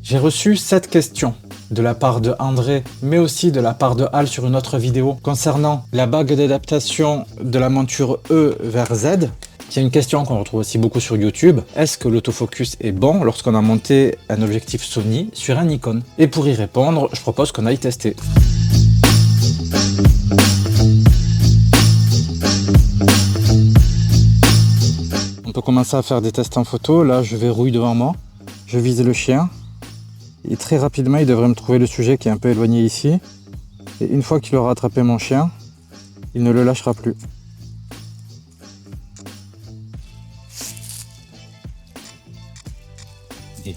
J'ai reçu cette question de la part de André, mais aussi de la part de Al sur une autre vidéo concernant la bague d'adaptation de la monture E vers Z. C'est une question qu'on retrouve aussi beaucoup sur YouTube. Est-ce que l'autofocus est bon lorsqu'on a monté un objectif Sony sur un Nikon? Et pour y répondre, je propose qu'on aille tester. On peut commencer à faire des tests en photo. Là, je verrouille devant moi. Je vise le chien. Et très rapidement, il devrait me trouver le sujet qui est un peu éloigné ici. Et une fois qu'il aura attrapé mon chien, il ne le lâchera plus. Et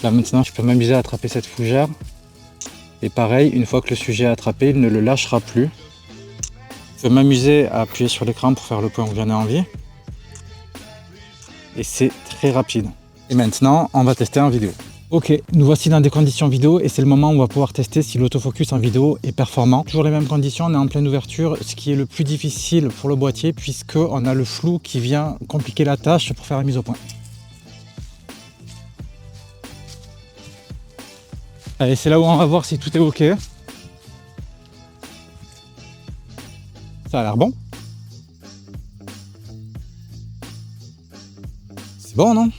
là maintenant, je peux m'amuser à attraper cette fougère. Et pareil, une fois que le sujet est attrapé, il ne le lâchera plus. Je peux m'amuser à appuyer sur l'écran pour faire le point où j'en ai envie. Et c'est très rapide. Et maintenant, on va tester en vidéo. Ok, nous voici dans des conditions vidéo et c'est le moment où on va pouvoir tester si l'autofocus en vidéo est performant. Toujours les mêmes conditions, on est en pleine ouverture, ce qui est le plus difficile pour le boîtier puisqu'on a le flou qui vient compliquer la tâche pour faire la mise au point. Allez, c'est là où on va voir si tout est ok. Ça a l'air bon. C'est bon, non ?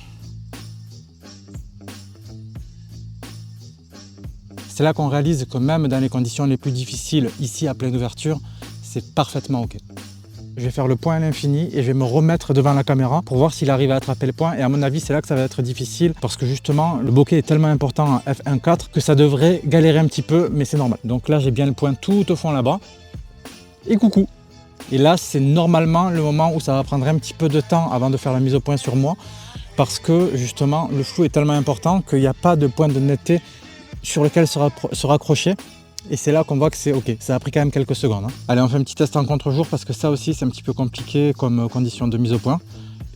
C'est là qu'on réalise que même dans les conditions les plus difficiles, ici à pleine ouverture, c'est parfaitement ok. Je vais faire le point à l'infini et je vais me remettre devant la caméra pour voir s'il arrive à attraper le point. Et à mon avis, c'est là que ça va être difficile parce que justement, le bokeh est tellement important en f1.4 que ça devrait galérer un petit peu, mais c'est normal. Donc là, j'ai bien le point tout au fond là-bas. Et coucou! Et là, c'est normalement le moment où ça va prendre un petit peu de temps avant de faire la mise au point sur moi parce que justement, le flou est tellement important qu'il n'y a pas de point de netteté sur lequel se raccrocher et c'est là qu'on voit que c'est ok. Ça a pris quand même quelques secondes. Allez, on fait un petit test en contre-jour parce que ça aussi c'est un petit peu compliqué comme condition de mise au point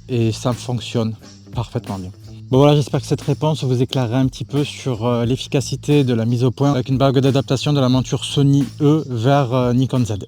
et ça fonctionne parfaitement bien. Bon voilà, j'espère que cette réponse vous éclairera un petit peu sur l'efficacité de la mise au point avec une bague d'adaptation de la monture Sony E vers Nikon Z.